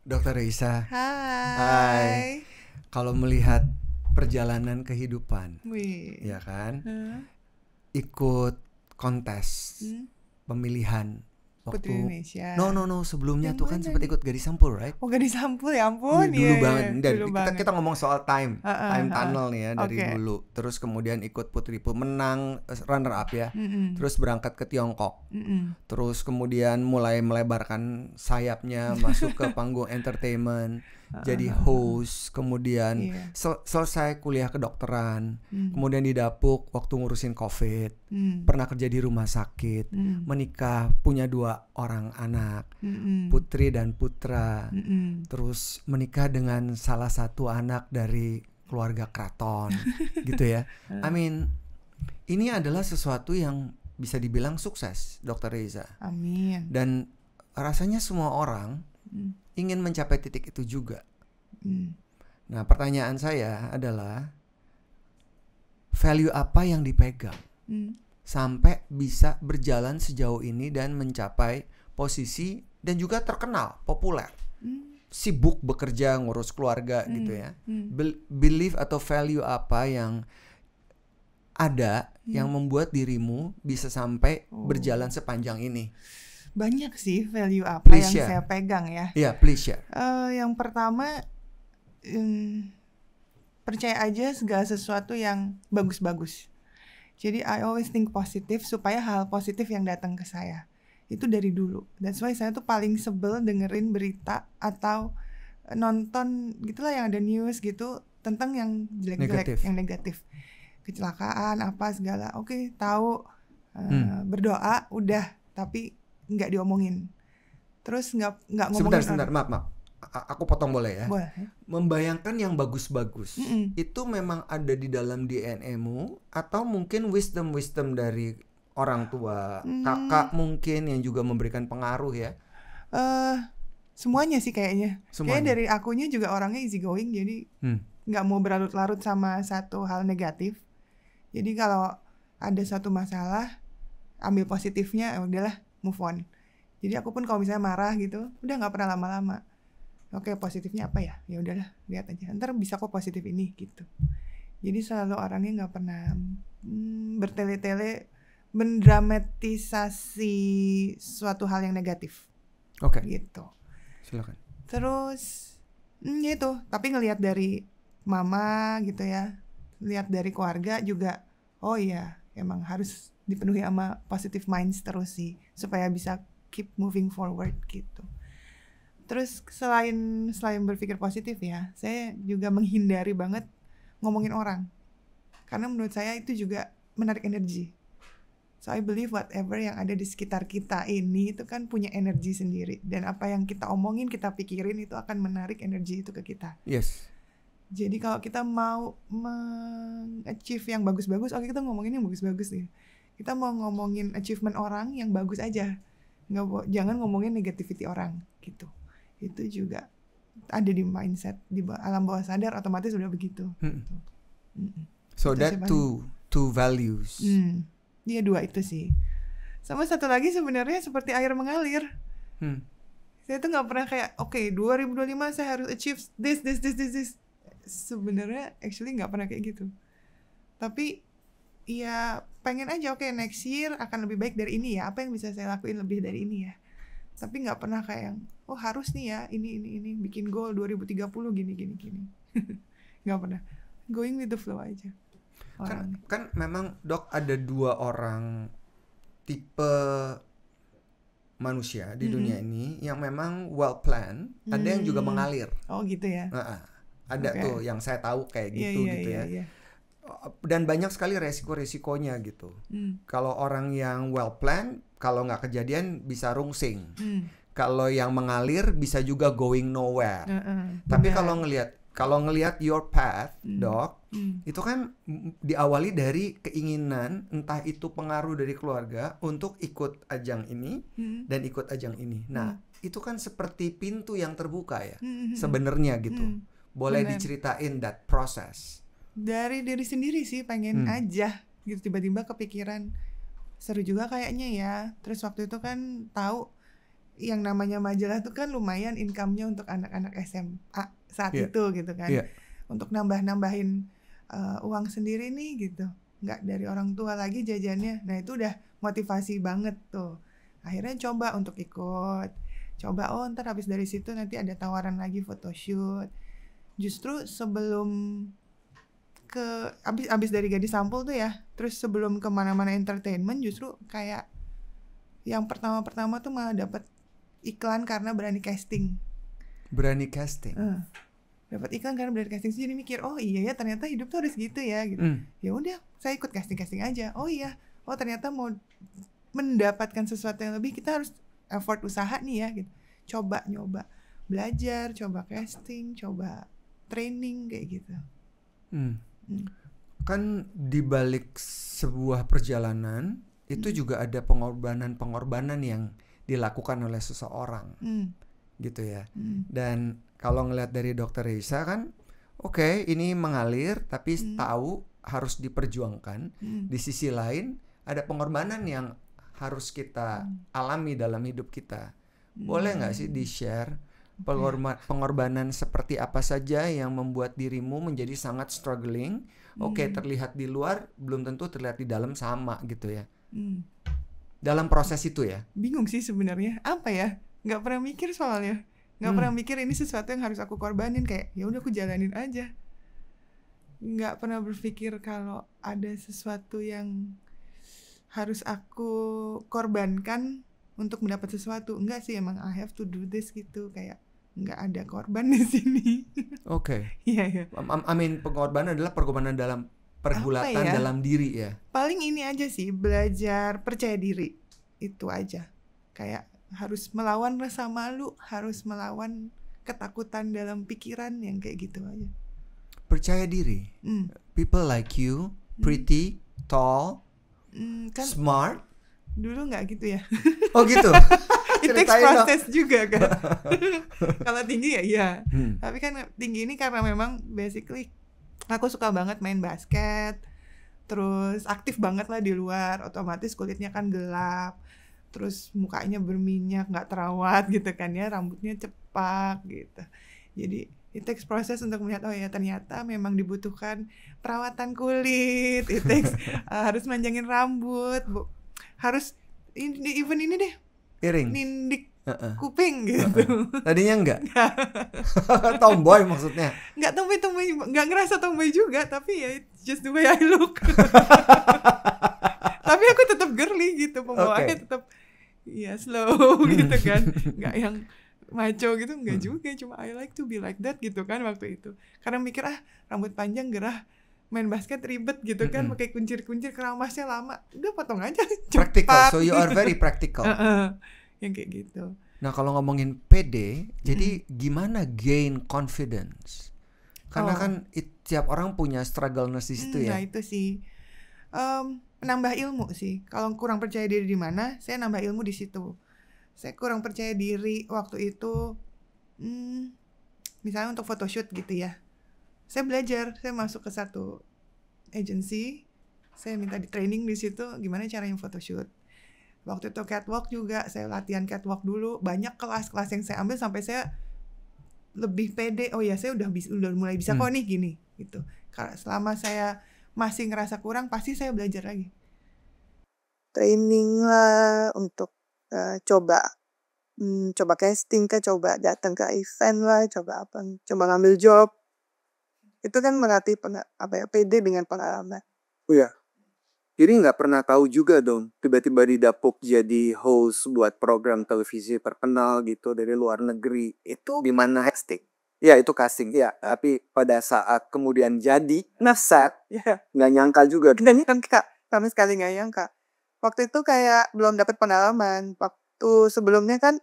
Dokter Reisa, hai. Hai. Kalau melihat perjalanan kehidupan, Wih. ya kan, Hah? ikut kontes Hmm? pemilihan Putri waktu Indonesia. no sebelumnya Yang tuh kan mana sempat nih? ikut Gadis Sampul, right? Oh, gak disampul ya Iya, ampun. dulu Iya, banget. Dan dulu kita banget. ngomong soal time tunnel nih ya, dari Oke. dulu. Terus kemudian ikut Putri menang, runner up ya. Mm-mm. Terus berangkat ke Tiongkok. Mm-mm. Terus kemudian mulai melebarkan sayapnya, masuk ke panggung entertainment, jadi host. Kemudian Iya. selesai kuliah kedokteran. Mm. Kemudian didapuk waktu ngurusin COVID. Mm. Pernah kerja di rumah sakit. Mm. Menikah, punya 2 orang anak, Mm-mm. putri dan putra. Mm-mm. Terus menikah dengan salah satu anak dari keluarga keraton. Gitu ya. I mean, ini adalah sesuatu yang bisa dibilang sukses, Dokter Reza. Amin. Dan rasanya semua orang ingin mencapai titik itu juga. Mm. Nah, pertanyaan saya adalah, value apa yang dipegang sampai bisa berjalan sejauh ini dan mencapai posisi dan juga terkenal, populer, sibuk bekerja, ngurus keluarga gitu ya. Belief atau value apa yang ada yang membuat dirimu bisa sampai berjalan sepanjang ini? Banyak sih value apa Please yang share. saya pegang ya. Iya, please share. Yang pertama, percaya aja segala sesuatu yang bagus-bagus. Jadi I always think positif supaya hal positif yang datang ke saya. Itu dari dulu. That's why saya tuh paling sebel dengerin berita atau nonton gitulah yang ada news gitu tentang yang jelek-jelek, yang negatif. Kecelakaan apa segala. Oke, tahu, berdoa udah, tapi nggak diomongin. Terus nggak ngomongin. Sebentar, maaf. Aku potong boleh ya? Boleh. Membayangkan yang bagus-bagus itu memang ada di dalam DNA-mu, atau mungkin wisdom dari orang tua, kakak mungkin yang juga memberikan pengaruh ya? Semuanya sih kayaknya. Kayaknya dari akunya juga orangnya easy going, jadi nggak mau berlarut-larut sama satu hal negatif. Jadi kalau ada satu masalah, ambil positifnya, udahlah move on. Jadi aku pun kalau misalnya marah gitu, udah nggak pernah lama-lama. Oke, positifnya apa ya? Ya udahlah, lihat aja. Ntar bisa kok positif ini gitu. Jadi selalu orangnya nggak pernah bertele-tele mendramatisasi suatu hal yang negatif. Oke. Gitu. Silakan. Terus ya itu, tapi ngelihat dari mama gitu ya, lihat dari keluarga juga. Oh iya, emang harus dipenuhi sama positive minds terus sih, supaya bisa keep moving forward gitu. Terus selain berpikir positif ya, saya juga menghindari banget ngomongin orang. Karena menurut saya itu juga menarik energi. So I believe whatever yang ada di sekitar kita ini itu kan punya energi sendiri. Dan apa yang kita omongin, kita pikirin itu akan menarik energi itu ke kita. Yes. Jadi kalau kita mau achieve yang bagus-bagus, oke kita ngomongin yang bagus-bagus nih. Kita mau ngomongin achievement orang yang bagus aja. Jangan ngomongin negativity orang gitu. Itu juga ada di mindset, di alam bawah sadar otomatis udah begitu. So itu that two values. Iya, 2 itu sih. Sama satu lagi sebenarnya seperti air mengalir. Saya tuh nggak pernah kayak oke, 2025 saya harus achieve this. Sebenarnya actually nggak pernah kayak gitu. Tapi ya pengen aja oke, next year akan lebih baik dari ini ya. Apa yang bisa saya lakuin lebih dari ini ya. Tapi nggak pernah kayak yang harus nih ya ini bikin goal 2030 gini. Nggak pernah. Going with the flow aja. Kan memang Dok ada 2 orang tipe manusia di dunia ini yang memang well planned, ada yang juga mengalir. Oh gitu ya. Ada tuh yang saya tahu kayak gitu gitu ya. Iya. Dan banyak sekali resikonya gitu. Kalau orang yang well planned, kalau nggak kejadian bisa rungsing. Kalau yang mengalir bisa juga going nowhere. Tapi kalau ngelihat your path, Dok, itu kan diawali dari keinginan, entah itu pengaruh dari keluarga untuk ikut ajang ini dan ikut ajang ini. Nah, itu kan seperti pintu yang terbuka ya, sebenarnya gitu. Boleh diceritain that process? Dari diri sendiri sih, pengen aja gitu, tiba-tiba kepikiran seru juga kayaknya ya. Terus waktu itu kan tahu yang namanya majalah tuh kan lumayan income-nya untuk anak-anak SMA saat Iya. itu gitu kan. Iya. Untuk nambahin uang sendiri nih gitu. Nggak dari orang tua lagi jajannya. Nah itu udah motivasi banget tuh. Akhirnya coba untuk ikut. Coba ntar habis dari situ nanti ada tawaran lagi photoshoot. Justru sebelum abis dari Gadis Sampul tuh ya, terus sebelum kemana-mana entertainment justru kayak yang pertama tuh malah dapet iklan karena berani casting. Berani casting. Dapat iklan karena berani casting, jadi mikir oh iya ya ternyata hidup tuh harus gitu ya gitu. Ya udah saya ikut casting aja. Oh iya, ternyata mau mendapatkan sesuatu yang lebih kita harus effort usaha nih ya gitu. Coba nyoba belajar, coba casting, coba training kayak gitu. Kan di balik sebuah perjalanan itu juga ada pengorbanan yang dilakukan oleh seseorang, gitu ya. Dan kalau ngelihat dari Dr. Reisa kan, oke, ini mengalir tapi tahu harus diperjuangkan. Di sisi lain ada pengorbanan yang harus kita alami dalam hidup kita. Boleh nggak sih di-share pengorbanan seperti apa saja yang membuat dirimu menjadi sangat struggling? Oke, terlihat di luar belum tentu terlihat di dalam sama gitu ya. Dalam proses itu ya. Bingung sih sebenarnya. Apa ya? Nggak pernah mikir soalnya. Nggak pernah mikir ini sesuatu yang harus aku korbanin. Kayak ya udah aku jalanin aja. Nggak pernah berpikir kalau ada sesuatu yang harus aku korbankan untuk mendapat sesuatu. Enggak sih, emang I have to do this gitu. Kayak nggak ada korban di sini. Oke. Iya. I mean, pengorbanan adalah pengorbanan dalam pergulatan ya? dalam diri ya. Paling ini aja sih, belajar percaya diri. Itu aja. Kayak harus melawan rasa malu, harus melawan ketakutan dalam pikiran yang kayak gitu aja. Percaya diri. People like you, pretty, tall, kan smart. Dulu nggak gitu ya. Oh gitu. It takes process juga kan. Kalau tinggi ya iya. Tapi kan tinggi ini karena memang basically aku suka banget main basket. Terus aktif banget lah di luar. Otomatis kulitnya kan gelap. Terus mukanya berminyak, gak terawat gitu kan ya. Rambutnya cepak gitu. Jadi it takes process untuk melihat oh ya ternyata memang dibutuhkan perawatan kulit. It takes harus manjangin rambut. Harus even ini deh. Earrings. Nindik kuping gitu. Tadinya enggak? Tomboy maksudnya? Enggak tomboy, enggak ngerasa tomboy juga, tapi ya just the way I look. Tapi aku tetap girly gitu, pembawaannya tetap ya slow gitu kan. Enggak yang macho gitu, enggak juga, cuma I like to be like that gitu kan waktu itu. Karena mikir rambut panjang gerah, main basket ribet gitu kan, pakai kuncir-kuncir, keramasnya lama, udah potong aja. Practical, so you are very practical. Yang kayak gitu. Nah kalau ngomongin PD, jadi gimana gain confidence? Karena kan tiap orang punya struggle-ness di situ ya. Nah itu sih, menambah ilmu sih. Kalau kurang percaya diri di mana, saya nambah ilmu di situ. Saya kurang percaya diri waktu itu, misalnya untuk photoshoot gitu ya. Saya belajar, saya masuk ke satu agency, saya minta di training di situ gimana caranya photoshoot. Waktu itu catwalk juga, saya latihan catwalk dulu. Banyak kelas-kelas yang saya ambil sampai saya lebih pede. Oh ya, saya udah mulai bisa kok nih gini gitu. Karena selama saya masih ngerasa kurang, pasti saya belajar lagi. Training lah untuk coba casting kah, coba datang ke event lah, coba ngambil job. Itu kan melatih PD dengan pengalaman. Oh ya, jadi nggak pernah tahu juga dong, tiba-tiba didapuk jadi host buat program televisi terkenal gitu dari luar negeri. Itu gimana casting? Ya itu casting, ya. Tapi pada saat kemudian jadi set, nggak nyangka juga. Kita nyangka, sama sekali nggak nyangka. Waktu itu kayak belum dapat pengalaman. Waktu sebelumnya kan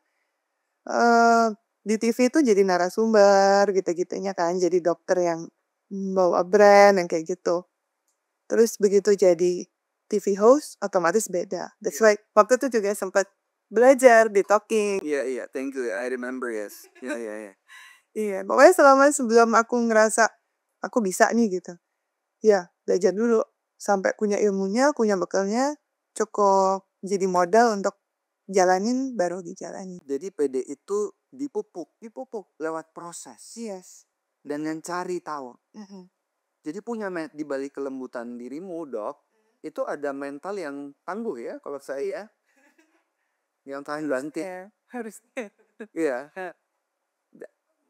di TV itu jadi narasumber gitu-gitunya kan, jadi dokter yang bawa brand yang kayak gitu. Terus begitu jadi TV host otomatis beda. That's why waktu itu juga sempat belajar di talking. Iya, thank you. I remember, yes. Iya. Iya, pokoknya sebelum aku ngerasa aku bisa nih gitu. Ya, belajar dulu sampai punya ilmunya, punya bekalnya, cukup jadi modal untuk jalanin baru dijalanin. Jadi PD itu dipupuk lewat proses. Yes. Dan yang cari tahu. Jadi punya di balik kelembutan dirimu, Dok, itu ada mental yang tangguh ya, kalau saya ya. Yang tahan banting. Harus. Iya.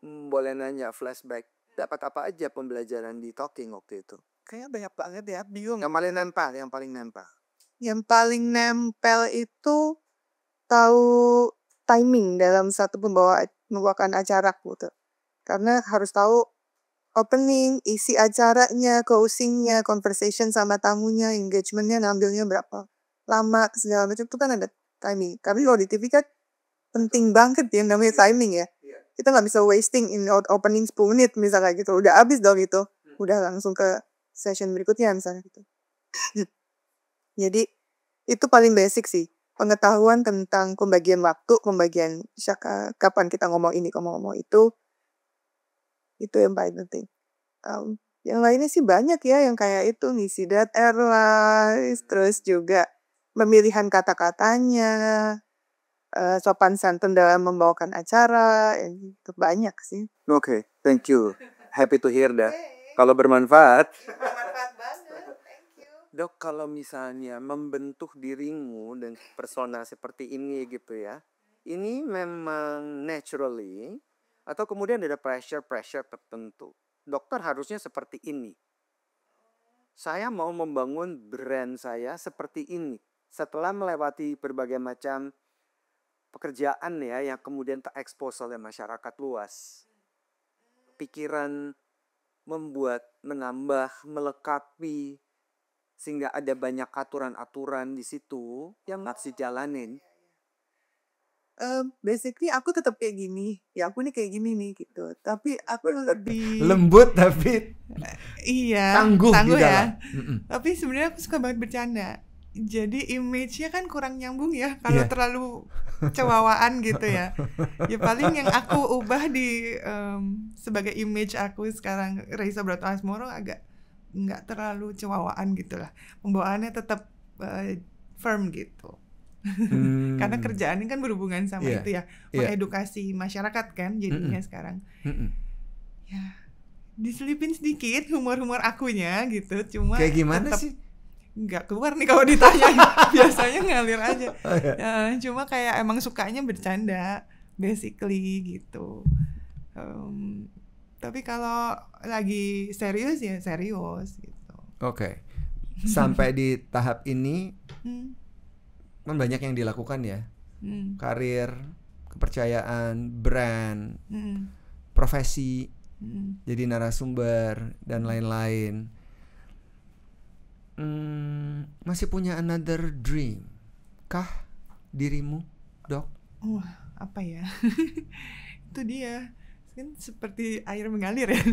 Boleh nanya flashback. Dapat apa aja pembelajaran di talking waktu itu? Kayaknya banyak banget ya, bingung. Yang paling nempel. Yang paling nempel itu tahu timing dalam satu membawakan acara gitu. Karena harus tahu opening, isi acaranya, closingnya, conversation sama tamunya, engagementnya, ngambilnya berapa lama, segala macam itu kan ada timing. Tapi kalau di TV kan penting banget ya namanya timing ya. Kita nggak bisa wasting in opening 10 menit misalnya gitu. Udah habis dong itu. Udah langsung ke session berikutnya misalnya gitu. Jadi itu paling basic sih. Pengetahuan tentang pembagian waktu, pembagian kapan kita ngomong ini, ngomong itu yang paling penting. Yang lainnya sih banyak ya, yang kayak itu ngisi dead air lah, terus juga pemilihan kata-katanya, sopan santun dalam membawakan acara, itu banyak sih. Oke, thank you. Happy to hear that. Kalau bermanfaat. Bermanfaat banget, thank you. Dok, kalau misalnya membentuk dirimu dan persona seperti ini gitu ya, ini memang naturally atau kemudian ada pressure tertentu. Dokter harusnya seperti ini. Saya mau membangun brand saya seperti ini. Setelah melewati berbagai macam pekerjaan ya yang kemudian terekspos oleh masyarakat luas. Pikiran membuat, menambah, melengkapi sehingga ada banyak aturan-aturan di situ yang harus dijalanin. Basically aku tetap kayak gini. Ya aku nih kayak gini nih gitu. Tapi aku lebih lembut tapi tangguh di dalam. Tapi sebenarnya aku suka banget bercanda. Jadi image-nya kan kurang nyambung ya kalau terlalu cewawaan gitu ya. Ya paling yang aku ubah di sebagai image aku sekarang Raisa Broto Asmoro agak nggak terlalu cewawaan gitu lah. Pembawaannya tetap firm gitu. Karena kerjaan ini kan berhubungan sama itu ya, mengedukasi masyarakat kan jadinya sekarang. Ya diselipin sedikit humor akunya gitu, cuma kayak gimana sih? Nggak keluar nih kalau ditanya. Biasanya ngalir aja. Cuma kayak emang sukanya bercanda basically gitu. Tapi kalau lagi serius ya serius gitu. Oke. Sampai di tahap ini kan banyak yang dilakukan ya. Karir, kepercayaan, brand, profesi, jadi narasumber dan lain-lain. Masih punya another dream kah dirimu, Dok? Apa ya? Itu dia kan seperti air mengalir ya.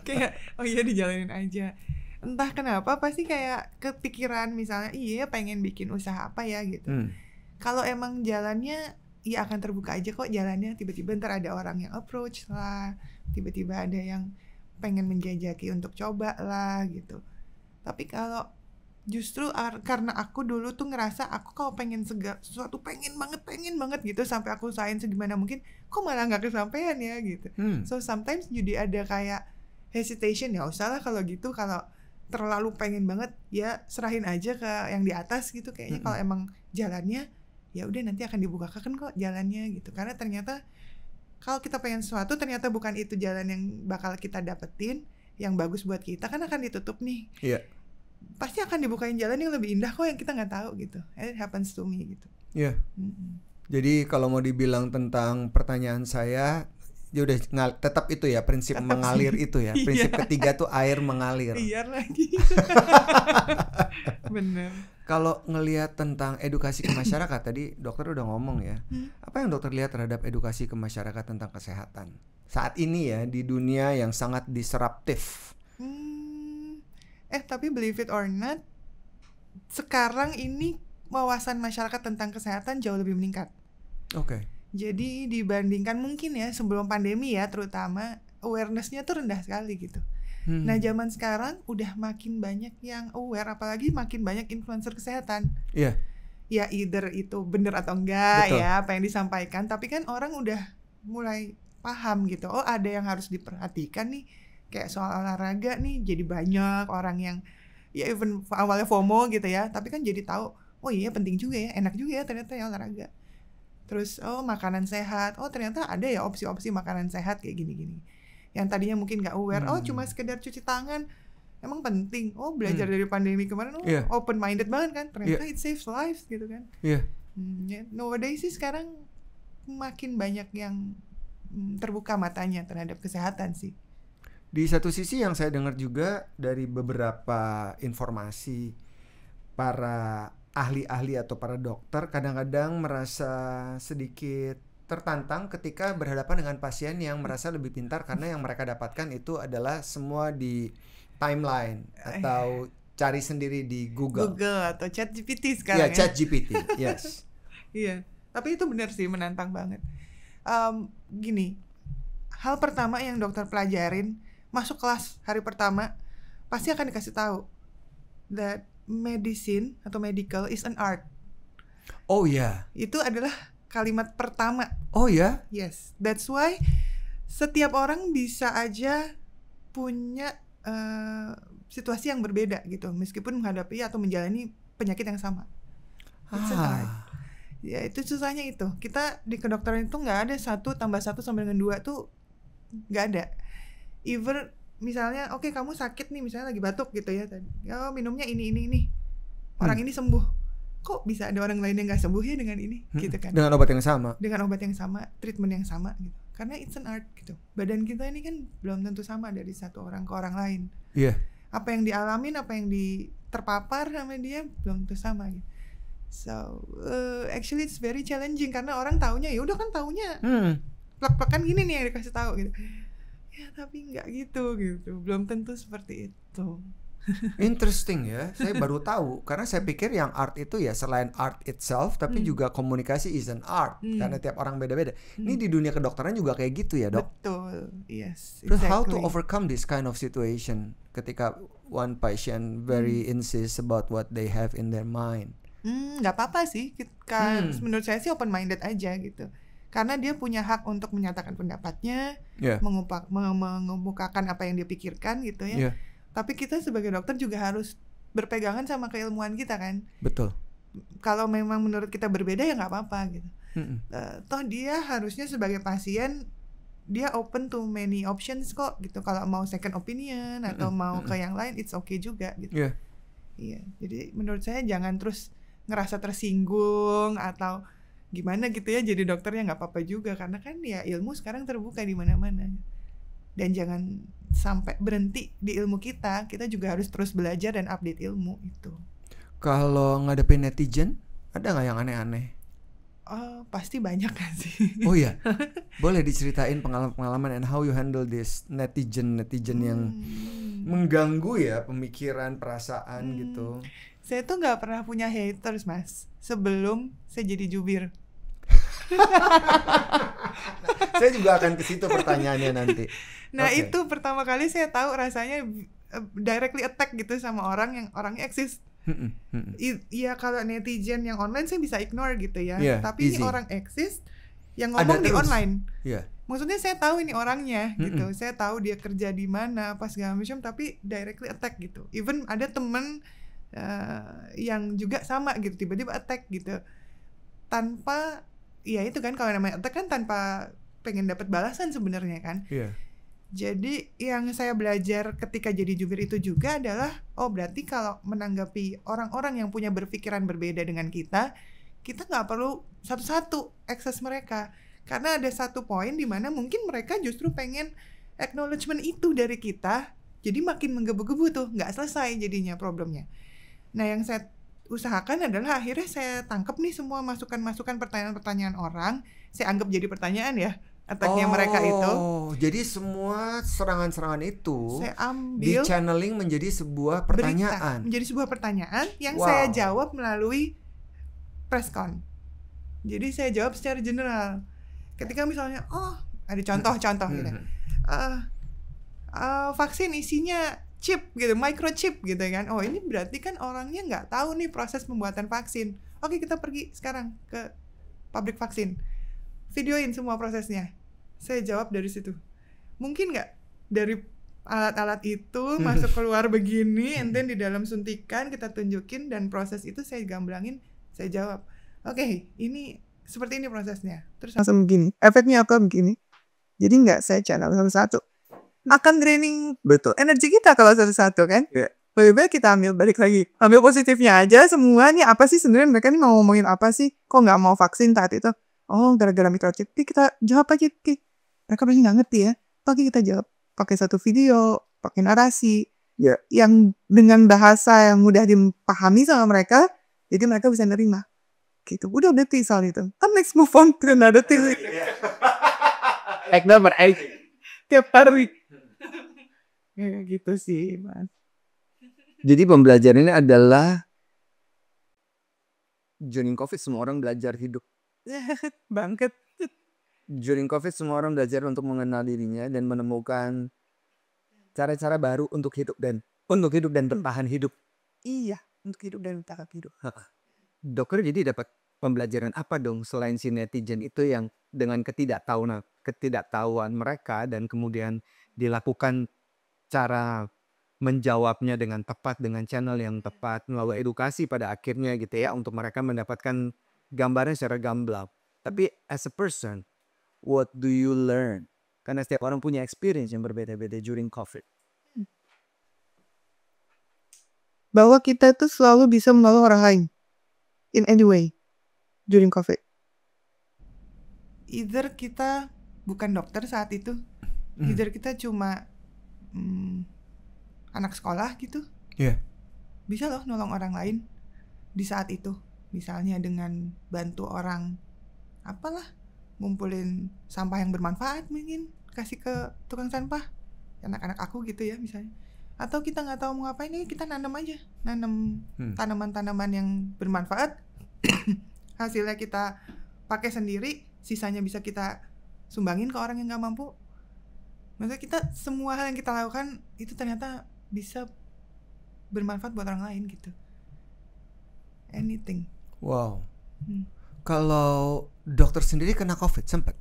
Kayak dijalanin aja. Entah kenapa pasti kayak kepikiran misalnya pengen bikin usaha apa ya gitu. Kalau emang jalannya ya akan terbuka aja kok jalannya. Tiba-tiba ntar ada orang yang approach lah, tiba-tiba ada yang pengen menjajaki untuk coba lah gitu. Tapi kalau justru karena aku dulu tuh ngerasa aku kalau pengen sesuatu pengen banget gitu sampai aku usahain segimana mungkin, kok malah nggak kesampaian ya gitu. So sometimes jadi ada kayak hesitation, ya usahlah kalau gitu, kalau terlalu pengen banget ya serahin aja ke yang di atas gitu kayaknya. Kalau emang jalannya ya udah nanti akan dibukakan kok jalannya gitu. Karena ternyata kalau kita pengen sesuatu ternyata bukan itu jalan yang bakal kita dapetin yang bagus buat kita, kan akan ditutup nih. Pasti akan dibukain jalan yang lebih indah kok yang kita nggak tahu gitu. It happens to me gitu. Jadi kalau mau dibilang tentang pertanyaan saya, ya udah tetap itu ya, prinsip tetap mengalir sih. Itu ya. Prinsip ketiga tuh air mengalir. Iya lagi. Bener. Kalau ngelihat tentang edukasi ke masyarakat tadi dokter udah ngomong ya. Apa yang dokter lihat terhadap edukasi ke masyarakat tentang kesehatan saat ini ya di dunia yang sangat disruptif? Tapi believe it or not, sekarang ini wawasan masyarakat tentang kesehatan jauh lebih meningkat. Oke. Jadi dibandingkan mungkin ya sebelum pandemi ya terutama awareness-nya tuh rendah sekali gitu. Nah zaman sekarang udah makin banyak yang aware, apalagi makin banyak influencer kesehatan. ya either itu benar atau enggak. Betul. Ya apa yang disampaikan, tapi kan orang udah mulai paham gitu. Oh, ada yang harus diperhatikan nih, kayak soal olahraga nih, jadi banyak orang yang ya even awalnya FOMO gitu ya, tapi kan jadi tahu, oh iya penting juga ya, enak juga ya ternyata ya olahraga. Terus oh makanan sehat, oh ternyata ada ya opsi-opsi makanan sehat kayak gini-gini. Yang tadinya mungkin nggak aware, oh cuma sekedar cuci tangan, emang penting. Oh belajar dari pandemi kemarin, oh open minded banget kan, ternyata it saves lives gitu kan. Nowadays sih sekarang makin banyak yang terbuka matanya terhadap kesehatan sih. Di satu sisi yang saya dengar juga dari beberapa informasi, para ahli-ahli atau para dokter kadang-kadang merasa sedikit tertantang ketika berhadapan dengan pasien yang merasa lebih pintar karena yang mereka dapatkan itu adalah semua di timeline atau cari sendiri di Google atau ChatGPT sekarang. Ya, ChatGPT, yes. Iya, tapi itu benar sih, menantang banget. Gini, hal pertama yang dokter pelajarin masuk kelas hari pertama pasti akan dikasih tahu that medicine atau medical is an art. Oh ya. Itu adalah kalimat pertama. Oh ya. Yes, that's why setiap orang bisa aja punya situasi yang berbeda gitu, meskipun menghadapi atau menjalani penyakit yang sama. It's an art. Ya itu susahnya itu. Kita di kedokteran itu nggak ada 1 + 1 sama dengan 2 tuh nggak ada. Even misalnya oke, kamu sakit nih, misalnya lagi batuk gitu ya tadi. Oh minumnya ini. Orang ini sembuh. Kok bisa ada orang lain yang nggak sembuh ya dengan ini? Gitu kan. Dengan obat yang sama. Dengan obat yang sama, treatment yang sama gitu. Karena it's an art gitu. Badan kita ini kan belum tentu sama dari satu orang ke orang lain. Iya. Apa yang dialamin, apa yang terpapar sama dia belum tentu sama gitu. So actually it's very challenging karena orang taunya ya udah kan taunya plek-plekan gini nih yang dikasih tahu gitu. Ya tapi nggak gitu, belum tentu seperti itu. Interesting ya, saya baru tahu karena saya pikir yang art itu ya selain art itself tapi juga komunikasi is an art karena tiap orang beda-beda. Ini di dunia kedokteran juga kayak gitu ya, Dok? Betul, yes. Terus how to overcome this kind of situation ketika one patient very insist about what they have in their mind? Nggak apa-apa sih, menurut saya sih open minded aja gitu. Karena dia punya hak untuk menyatakan pendapatnya, mengemukakan apa yang dia pikirkan gitu ya. Tapi kita sebagai dokter juga harus berpegangan sama keilmuan kita kan. Betul. Kalau memang menurut kita berbeda ya nggak apa-apa gitu. Toh dia harusnya sebagai pasien dia open to many options kok gitu. Kalau mau second opinion atau mau ke yang lain it's okay juga gitu. Iya. Jadi menurut saya jangan terus ngerasa tersinggung atau gimana gitu ya, jadi dokternya nggak apa-apa juga karena kan ya ilmu sekarang terbuka di mana-mana. Dan jangan sampai berhenti di ilmu kita juga harus terus belajar dan update ilmu itu. Kalau ngadepin netizen, ada nggak yang aneh-aneh? Pasti banyak kan sih. Oh ya, boleh diceritain pengalaman and how you handle this netizen yang mengganggu ya pemikiran, perasaan gitu. Saya tuh nggak pernah punya haters, Mas, sebelum saya jadi jubir. Saya juga akan ke situ pertanyaannya nanti. Nah itu pertama kali saya tahu rasanya directly attack gitu sama orang yang orangnya eksis. Iya kalau netizen yang online saya bisa ignore gitu ya. Tapi easy. Ini orang eksis yang ngomong di online. Maksudnya saya tahu ini orangnya gitu. Saya tahu dia kerja di mana apa segala macam, tapi directly attack gitu. Even ada temen yang juga sama gitu, tiba-tiba attack gitu. Tanpa ya itu kan kalau namanya attack kan tanpa pengen dapat balasan sebenarnya kan. Jadi yang saya belajar ketika jadi jubir itu juga adalah berarti kalau menanggapi orang-orang yang punya berpikiran berbeda dengan kita nggak perlu satu-satu akses mereka, karena ada satu poin di mana mungkin mereka justru pengen acknowledgement itu dari kita, jadi makin menggebu-gebu tuh, nggak selesai jadinya problemnya. Nah yang saya usahakan adalah akhirnya saya tangkap nih semua masukan-masukan pertanyaan-pertanyaan orang, saya anggap jadi pertanyaan ya. Attack-nya mereka itu. Jadi semua serangan-serangan itu saya ambil di-channeling menjadi sebuah pertanyaan. Menjadi sebuah pertanyaan yang saya jawab melalui press-con. Jadi saya jawab secara general. Ketika misalnya ada contoh-contoh gitu. Vaksin isinya chip gitu, microchip gitu kan. Ini berarti kan orangnya nggak tahu nih proses pembuatan vaksin. Oke, kita pergi sekarang ke pabrik vaksin, videoin semua prosesnya. Saya jawab dari situ. Mungkin nggak dari alat-alat itu masuk keluar begini, and then di dalam suntikan kita tunjukin, dan proses itu saya gamblangin, saya jawab. Oke, ini seperti ini prosesnya. Terus langsung begini, efeknya apa begini. Jadi nggak saya channel satu-satu. Akan draining energi kita kalau satu-satu kan. Lebih baik kita ambil balik lagi. Ambil positifnya aja semuanya. Apa sih sebenarnya mereka ini mau ngomongin apa sih? Kok nggak mau vaksin saat itu? Oh, gara-gara microchip. Jadi kita jawab aja. Mereka pasti nggak ngerti ya. Oke, kita jawab. Pakai satu video, pakai narasi. Yang dengan bahasa yang mudah dipahami sama mereka. Jadi mereka bisa nerima. Gitu. Udah berarti soal itu. Kan next move on to another thing. Number 8. Tiap hari. Ya, gitu sih, Mas. Jadi pembelajaran ini adalah during COVID semua orang belajar hidup. Bangket. During COVID semua orang belajar untuk mengenal dirinya dan menemukan cara-cara baru untuk hidup dan bertahan hidup. Iya, untuk hidup dan bertahan hidup. Dokter jadi dapat pembelajaran apa dong selain si netizen itu yang dengan ketidaktahuan mereka dan kemudian dilakukan cara menjawabnya dengan tepat dengan channel yang tepat melalui edukasi pada akhirnya gitu ya untuk mereka mendapatkan gambaran secara gamblang. Tapi as a person, what do you learn? Karena setiap orang punya experience yang berbeda-beda during COVID. Bahwa kita tuh selalu bisa menolong orang lain in any way during COVID. Either kita bukan dokter saat itu, either kita cuma anak sekolah gitu. Bisa loh nolong orang lain di saat itu. Misalnya dengan bantu orang apalah, ngumpulin sampah yang bermanfaat mungkin, kasih ke tukang sampah, anak-anak aku gitu ya misalnya. Atau kita nggak tahu mau ngapain, ini kita nanam aja, tanaman-tanaman yang bermanfaat. Hasilnya kita pakai sendiri, sisanya bisa kita sumbangin ke orang yang nggak mampu. Maksudnya kita semua hal yang kita lakukan itu ternyata bisa bermanfaat buat orang lain gitu. Anything. Wow. Kalau dokter sendiri kena COVID sempat?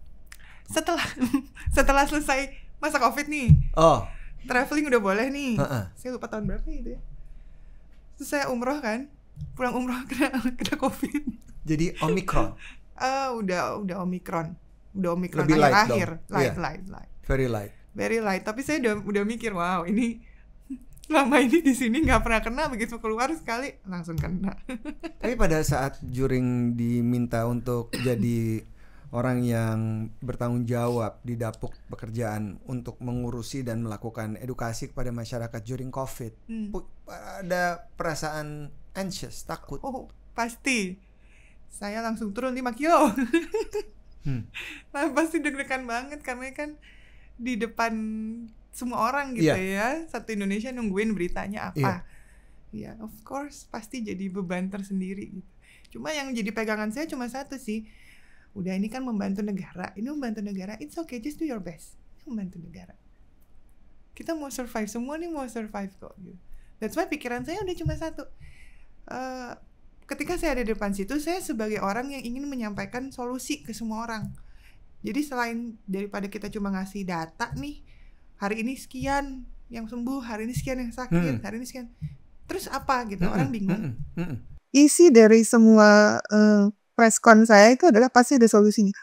Setelah selesai masa COVID nih. Oh. Traveling udah boleh nih. Saya lupa tahun berapa itu ya. Terus saya umroh kan. Pulang umroh kena COVID. Jadi Omicron. Udah Omicron. Udah Omicron Lebih light akhir. dong. Light. Very light. Tapi saya udah mikir, wow, ini lama ini di sini nggak pernah kena, begitu keluar sekali langsung kena. Tapi pada saat Juring diminta untuk jadi orang yang bertanggung jawab di dapur pekerjaan untuk mengurusi dan melakukan edukasi kepada masyarakat during COVID, ada perasaan anxious, takut? Oh, pasti. Saya langsung turun 5 kilo. Nah, pasti deg-degan banget karena kan di depan semua orang gitu ya. Satu Indonesia nungguin beritanya apa. Ya, of course pasti jadi beban tersendiri gitu. Cuma yang jadi pegangan saya cuma satu sih. Udah, ini kan membantu negara. It's okay, just do your best. Membantu negara. Kita mau survive, semua nih mau survive kok gitu. That's why pikiran saya udah cuma satu. Ketika saya ada di depan situ, saya sebagai orang yang ingin menyampaikan solusi ke semua orang. Jadi selain daripada kita cuma ngasih data nih, hari ini sekian yang sembuh, hari ini sekian yang sakit, hari ini sekian. Terus apa gitu, orang bingung. Isi dari semua press con saya itu adalah pasti ada solusinya.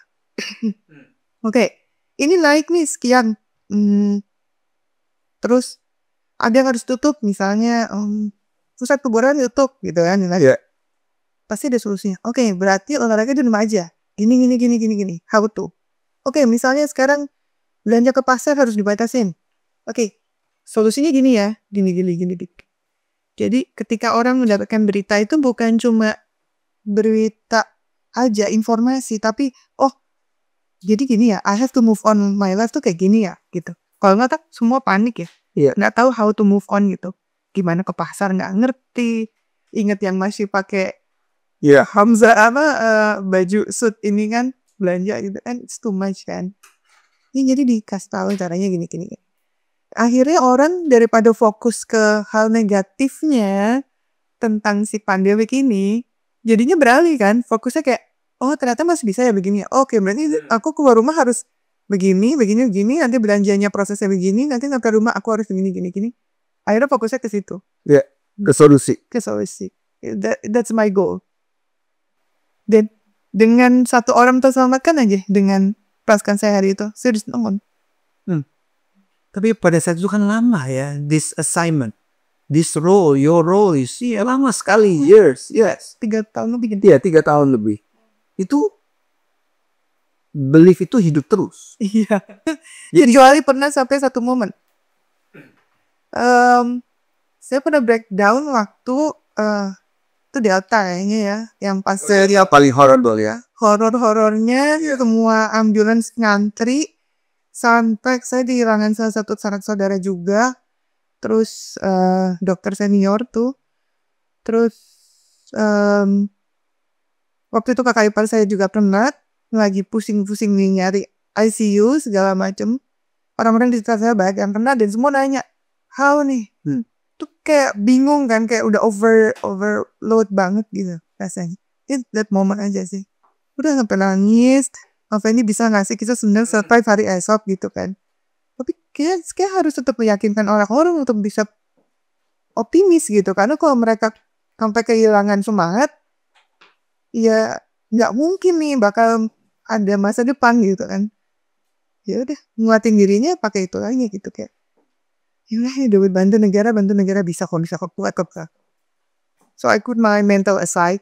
Oke, ini naik nih sekian. Terus ada yang harus tutup, misalnya pusat kuburan tutup gitu kan. Pasti ada solusinya. Oke, berarti olahraga di rumah aja. Gini. How to? Oke, misalnya sekarang belanja ke pasar harus dibatasin. Oke, solusinya gini ya. Gini. Jadi ketika orang mendapatkan berita itu bukan cuma berita aja, informasi, tapi jadi gini ya, I have to move on my life tuh kayak gini ya gitu. Kalau nggak tak semua panik ya. Nggak tahu how to move on gitu. Gimana ke pasar nggak ngerti. Ingat yang masih pakai Hamzah baju suit ini kan belanja gitu kan, it's too much kan. Ini jadi dikasih tahu caranya gini. Akhirnya orang daripada fokus ke hal negatifnya tentang si pandemik ini, jadinya beralih kan, fokusnya kayak oh ternyata masih bisa ya begini ya. Oke, berarti aku keluar rumah harus begini, nanti belanjanya prosesnya begini, nanti sampai rumah aku harus begini. Akhirnya fokusnya ke situ, Ya, ke solusi. That's my goal. Dan dengan satu orang terselamatkan aja dengan perasaan saya hari itu, serius nonton. Tapi pada saat itu kan lama ya, this assignment, this role, your role is lama sekali, years, yes. 3 tahun lebih. Iya, 3 tahun lebih. Itu belief itu hidup terus. Iya. Kecuali pernah sampai satu momen. Saya pernah breakdown waktu itu Delta kayaknya ya, yang pas Yang paling horrible ya. horornya semua ambulans ngantri sampai saya kehilangan salah satu sanak saudara juga. Terus dokter senior tuh. Terus waktu itu kakak ipar saya juga pernah lagi pusing-pusing nih nyari ICU segala macem. Orang-orang di sekitar saya banyak yang kena dan semua nanya, how nih? Tuh kayak bingung kan, kayak udah overload banget gitu rasanya. That moment aja sih. Udah sampai nangis. Apa ini bisa nggak sih kita sebenarnya survive hari esok gitu kan? Tapi kayak harus tetap meyakinkan orang-orang untuk bisa optimis gitu. Karena kalau mereka sampai kehilangan semangat, ya nggak mungkin nih bakal ada masa depan gitu kan. Ya udah nguatin dirinya pakai itu lagi gitu kayak. Yaudah ya duit bantu negara bisa kok kuat kok. So I put my mental aside.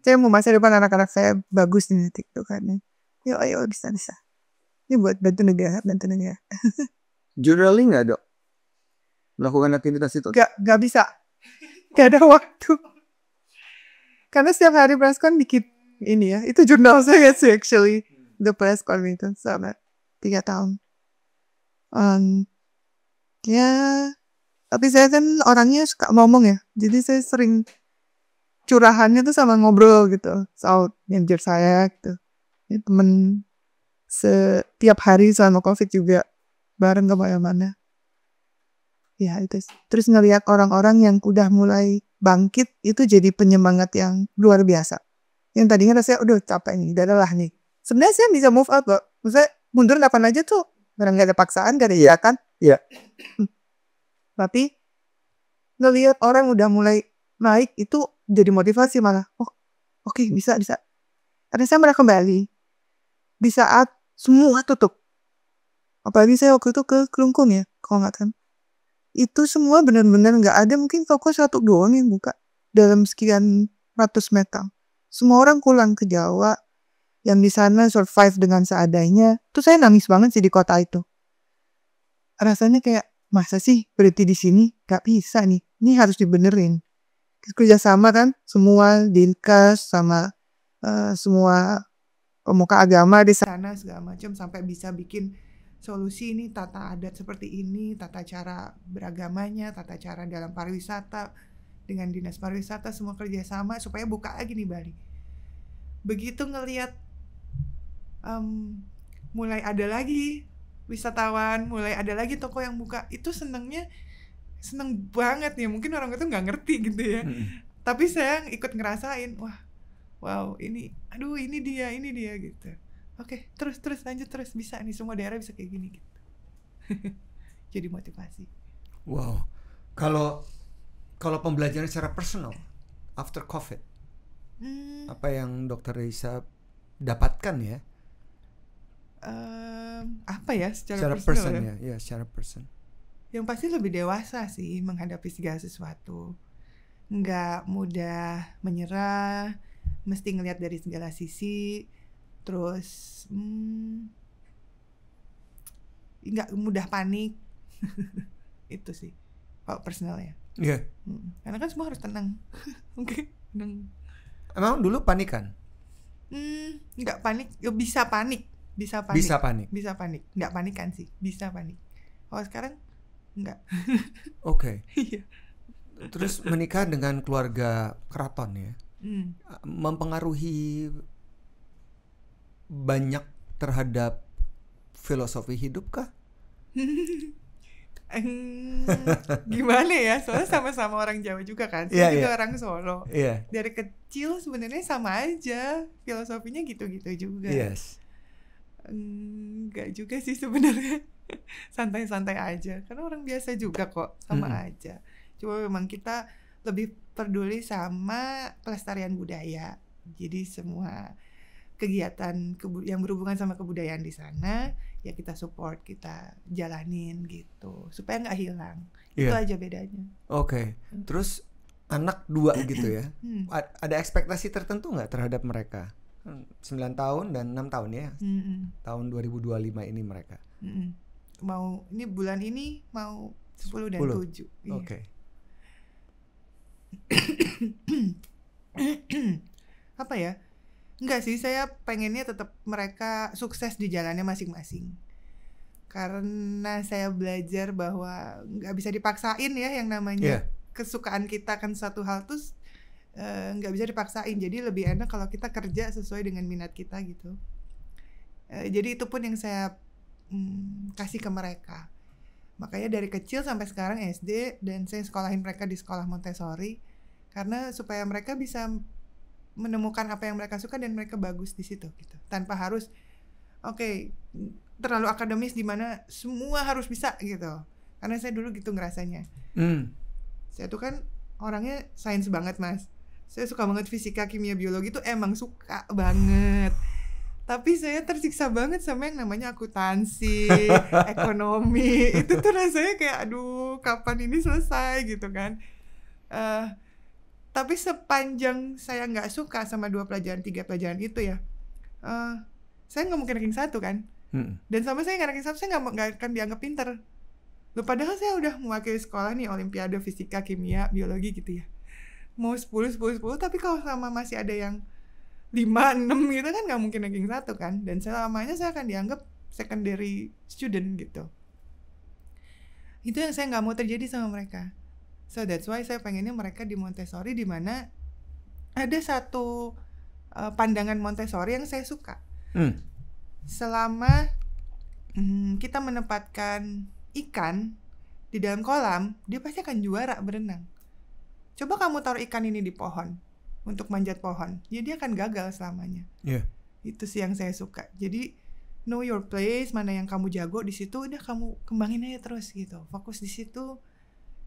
Saya mau masa depan anak-anak saya bagus nih gitu kan. Ayo bisa. Ini buat bantu negara. Journaling nggak dok? Melakukan aktivitas itu? Gak bisa. Gak ada waktu. Karena setiap hari preskon dikit ini ya. Itu jurnal saya sih actually. The preskon itu sama 3 tahun. Ya, tapi saya kan orangnya suka ngomong ya. Jadi saya sering curahannya tuh sama ngobrol gitu. Soal manajer saya gitu. Ini temen setiap hari selama COVID juga bareng kemana-mana. Ya itu. Terus ngelihat orang-orang yang udah mulai bangkit itu jadi penyemangat yang luar biasa. Yang tadinya rasanya udah capek nih, udah lelah nih. Sebenarnya saya bisa move out kok. Maksudnya mundur kapan aja tuh. Karena gak ada paksaan, gak ada iyakan. Iya. Tapi ngelihat orang udah mulai naik itu jadi motivasi malah. Oh, oke, bisa. Karena saya malah kembali di saat semua tutup. Apalagi saya waktu itu ke Kelungkung ya, kalau nggak kan. Itu semua benar-benar nggak ada, mungkin toko satu doang yang buka dalam sekian ratus meter. Semua orang pulang ke Jawa yang di sana survive dengan seadanya. Tuh saya nangis banget sih di kota itu. Rasanya kayak masa sih berhenti di sini? Gak bisa nih. Ini harus dibenerin. Kerjasama kan semua Dinkes sama semua pemuka agama di sana segala macam sampai bisa bikin solusi ini, tata adat seperti ini, tata cara beragamanya, tata cara dalam pariwisata dengan dinas pariwisata semua kerjasama supaya buka lagi nih Bali. Begitu ngelihat mulai ada lagi wisatawan, mulai ada lagi toko yang buka, itu seneng banget ya. Mungkin orang itu nggak ngerti gitu ya. Tapi saya ikut ngerasain, wow, ini dia gitu. Oke, terus lanjut terus bisa nih, semua daerah bisa kayak gini gitu. Jadi motivasi. Wow. Kalau pembelajaran secara personal after COVID, apa yang Dr. Reisa dapatkan ya? Apa ya secara person personal ya, secara person. Yang pasti lebih dewasa sih menghadapi segala sesuatu. Nggak mudah menyerah, mesti ngelihat dari segala sisi. Terus nggak mudah panik. Itu sih kalau personal ya. Iya. Karena kan semua harus tenang. Oke, tenang. Emang dulu panik kan? Nggak panik, bisa panik. Bisa panik. Nggak panik kan sih, bisa panik. Kalau sekarang nggak. Oke. Iya. Terus menikah dengan keluarga keraton ya, mempengaruhi banyak terhadap filosofi hidup kah? Gimana ya? Soalnya sama-sama orang Jawa juga kan. Saya juga orang Solo. Dari kecil sebenarnya sama aja. Filosofinya gitu-gitu juga. Yes. Enggak juga sih sebenarnya. Santai-santai aja. Karena orang biasa juga kok, sama aja. Cuma memang kita lebih peduli sama pelestarian budaya. Jadi semua kegiatan yang berhubungan sama kebudayaan di sana ya kita support, kita jalanin gitu supaya nggak hilang. Itu aja bedanya. Oke. Terus anak 2 gitu ya. Ada ekspektasi tertentu nggak terhadap mereka? 9 tahun dan 6 tahun ya. Tahun 2025 ini mereka. Mau ini bulan ini mau 10 dan 7. Oke. Apa ya? Enggak sih, saya pengennya tetap mereka sukses di jalannya masing-masing. Karena saya belajar bahwa nggak bisa dipaksain ya yang namanya kesukaan kita kan satu hal tuh nggak bisa dipaksain. Jadi lebih enak kalau kita kerja sesuai dengan minat kita gitu. Jadi itu pun yang saya kasih ke mereka. Makanya dari kecil sampai sekarang SD dan saya sekolahin mereka di sekolah Montessori karena supaya mereka bisa menemukan apa yang mereka suka dan mereka bagus di situ gitu. Tanpa harus terlalu akademis di mana semua harus bisa gitu. Karena saya dulu gitu ngerasanya. Saya tuh kan orangnya sains banget, Mas. Saya suka banget fisika, kimia, biologi tuh emang suka banget. Tapi saya tersiksa banget sama yang namanya akuntansi, ekonomi. Itu tuh rasanya kayak aduh kapan ini selesai gitu kan. Tapi sepanjang saya nggak suka sama 2 pelajaran, 3 pelajaran itu ya, saya nggak mungkin ranking 1 kan. Dan sama saya nggak ranking 1, saya nggak akan dianggap pinter. Loh, padahal saya udah mewakili sekolah nih, olimpiade fisika, kimia, biologi gitu ya. Mau 10, tapi kalau sama masih ada yang 5, 6 gitu kan nggak mungkin ranking 1 kan. Dan selamanya saya akan dianggap secondary student gitu. Itu yang saya nggak mau terjadi sama mereka. So that's why saya pengennya mereka di Montessori di mana ada satu pandangan Montessori yang saya suka. Selama kita menempatkan ikan di dalam kolam, dia pasti akan juara berenang. Coba kamu taruh ikan ini di pohon untuk manjat pohon, ya dia akan gagal selamanya. Itu sih yang saya suka. Jadi know your place, mana yang kamu jago di situ, udah kamu kembangin aja terus gitu. Fokus di situ.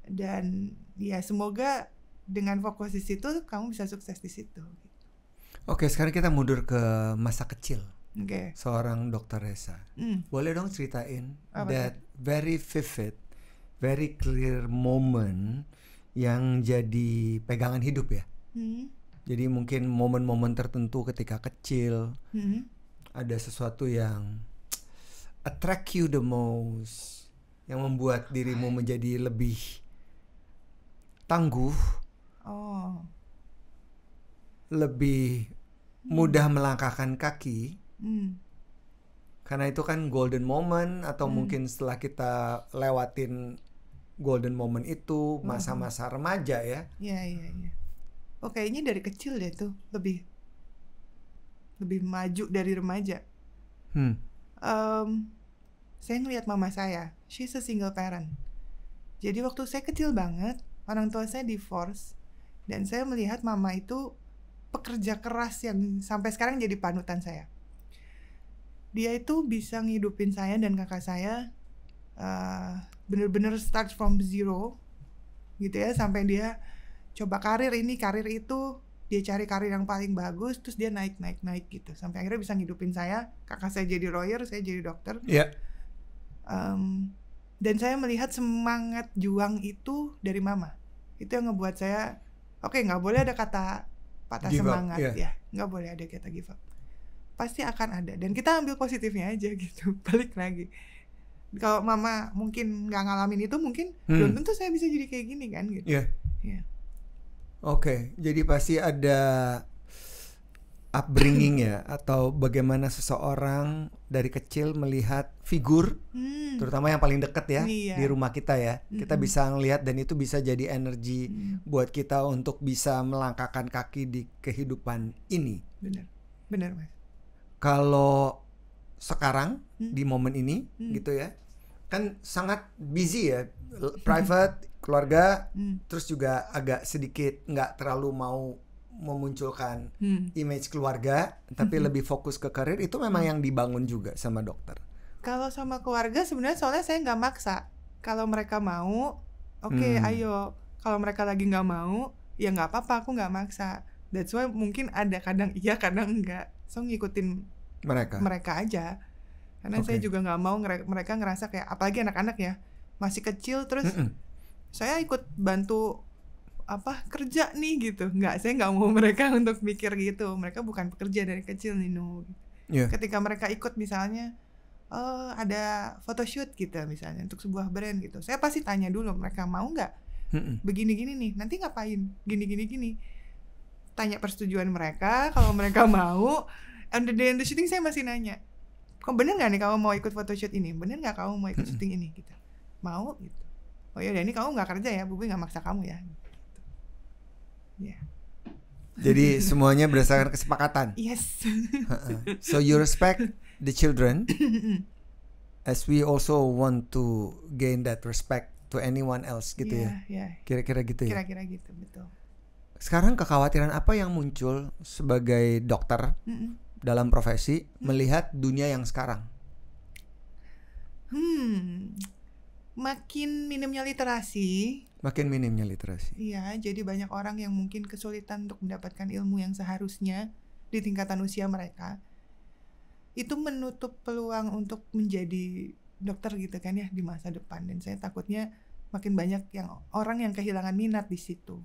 Dan ya semoga dengan fokus di situ kamu bisa sukses di situ. Oke, sekarang kita mundur ke masa kecil. Okay. Seorang Dr. Reza. Boleh dong ceritain that very vivid, very clear moment yang jadi pegangan hidup ya. Jadi mungkin momen-momen tertentu ketika kecil ada sesuatu yang attract you the most, yang membuat dirimu menjadi lebih tangguh, lebih mudah melangkahkan kaki, karena itu kan golden moment atau mungkin setelah kita lewatin golden moment itu masa-masa remaja ya. Iya. Kayaknya dari kecil deh tuh lebih maju dari remaja. Saya ngeliat mama saya, she's a single parent. Jadi waktu saya kecil banget, orang tua saya divorce, dan saya melihat mama itu pekerja keras yang sampai sekarang jadi panutan saya. Dia itu bisa ngidupin saya dan kakak saya bener-bener start from zero gitu ya, sampai dia coba karir ini, karir itu, dia cari karir yang paling bagus, terus dia naik gitu, sampai akhirnya bisa ngidupin saya. Kakak saya jadi lawyer, saya jadi dokter. Dan saya melihat semangat juang itu dari mama. Itu yang ngebuat saya nggak boleh ada kata patah give semangat up, ya, nggak boleh ada kata give up. Pasti akan ada, dan kita ambil positifnya aja gitu. Balik lagi, kalau mama mungkin nggak ngalamin itu, mungkin belum tentu saya bisa jadi kayak gini kan gitu. Oke, jadi pasti ada upbringing ya, atau bagaimana seseorang dari kecil melihat figur, terutama yang paling dekat ya di rumah kita ya. Kita bisa ngelihat dan itu bisa jadi energi buat kita untuk bisa melangkahkan kaki di kehidupan ini. Benar Mas. Kalau sekarang di momen ini gitu ya, kan sangat busy ya, private, keluarga, terus juga agak sedikit nggak terlalu mau memunculkan image keluarga, tapi lebih fokus ke karir. Itu memang yang dibangun juga sama dokter. Kalau sama keluarga sebenarnya soalnya saya nggak maksa. Kalau mereka mau, oke, ayo. Kalau mereka lagi nggak mau, ya nggak apa-apa, aku nggak maksa. That's why mungkin ada kadang iya, kadang enggak. So ngikutin mereka aja. Karena saya juga nggak mau mereka ngerasa kayak, apalagi anak-anak ya, masih kecil terus saya ikut bantu kerja nih gitu. Saya nggak mau mereka untuk mikir gitu. Mereka bukan pekerja dari kecil nih, no. Ketika mereka ikut misalnya ada photoshoot gitu misalnya untuk sebuah brand gitu, saya pasti tanya dulu mereka mau nggak begini-gini nih, nanti ngapain gini. Tanya persetujuan mereka. Kalau mereka mau, on the day of the shooting saya masih nanya, kok bener nggak nih kamu mau ikut photoshoot ini, bener nggak kamu mau ikut syuting ini gitu. Mau gitu. Oh ya, ini kamu nggak kerja ya, Bubi nggak maksa kamu ya gitu. Jadi semuanya berdasarkan kesepakatan. Yes. So you respect the children as we also want to gain that respect to anyone else gitu ya. Kira-kira gitu ya. Kira-kira gitu, betul. Sekarang kekhawatiran apa yang muncul sebagai dokter dalam profesi melihat dunia yang sekarang? Makin minimnya literasi. Iya, jadi banyak orang yang mungkin kesulitan untuk mendapatkan ilmu yang seharusnya di tingkatan usia mereka. Itu menutup peluang untuk menjadi dokter gitu kan ya di masa depan. Dan saya takutnya makin banyak orang yang kehilangan minat di situ.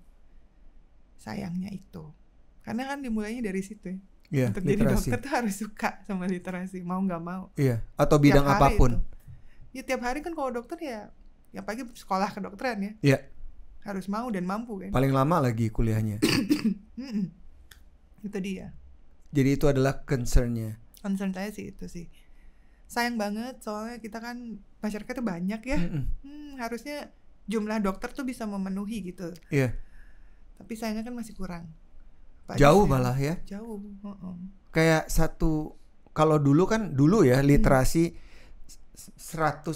Sayangnya itu. Karena kan dimulainya dari situ ya. Untuk literasi. Jadi dokter tuh harus suka sama literasi, mau nggak mau. Iya. Atau bidang apapun. Ya tiap hari kan kalau dokter ya pagi sekolah kedokteran ya. Iya. Harus mau dan mampu kan. Paling lama lagi kuliahnya. Itu dia. Jadi itu adalah concern-nya. Concern saya sih itu sih. Sayang banget soalnya kita kan masyarakatnya banyak ya. Harusnya jumlah dokter tuh bisa memenuhi gitu. Iya. Tapi sayangnya kan masih kurang. Jauh malah ya. Jauh. Kayak kalau dulu ya literasi 100.000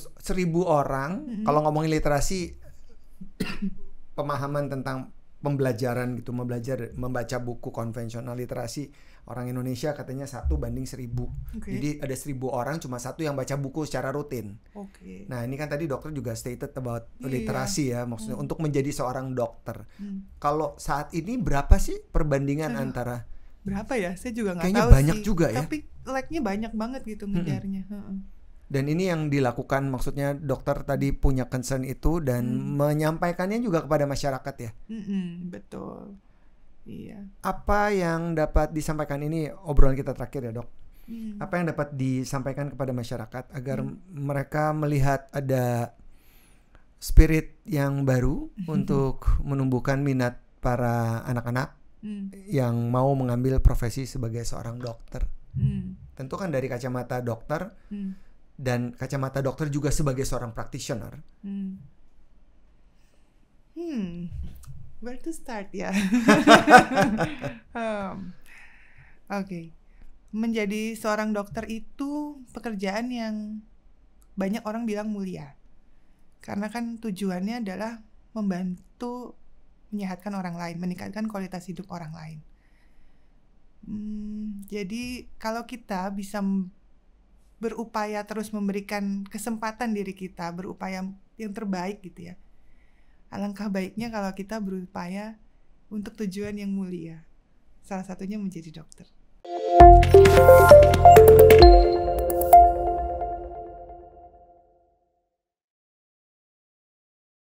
orang. Kalau ngomongin literasi pemahaman tentang pembelajaran gitu, membaca buku konvensional literasi orang Indonesia katanya 1:1000. Jadi ada 1000 orang cuma 1 yang baca buku secara rutin. Nah ini kan tadi dokter juga stated about literasi ya, maksudnya untuk menjadi seorang dokter. Kalau saat ini berapa sih perbandingan antara? Berapa ya? Saya juga nggak tahu sih. Kayaknya banyak juga ya. Tapi like-nya banyak banget gitu ngejarnya. Dan ini yang dilakukan, maksudnya dokter tadi punya concern itu dan menyampaikannya juga kepada masyarakat ya. Betul. Iya. Apa yang dapat disampaikan, ini obrolan kita terakhir ya dok. Apa yang dapat disampaikan kepada masyarakat agar mereka melihat ada spirit yang baru untuk menumbuhkan minat para anak-anak yang mau mengambil profesi sebagai seorang dokter. Tentu kan dari kacamata dokter. Dan kacamata dokter juga sebagai seorang practitioner. Where to start ya? Oke. Menjadi seorang dokter itu pekerjaan yang banyak orang bilang mulia. Karena kan tujuannya adalah membantu menyehatkan orang lain, meningkatkan kualitas hidup orang lain. Jadi kalau kita bisa berupaya terus memberikan kesempatan diri kita, berupaya yang terbaik gitu ya. Alangkah baiknya kalau kita berupaya untuk tujuan yang mulia. Salah satunya menjadi dokter.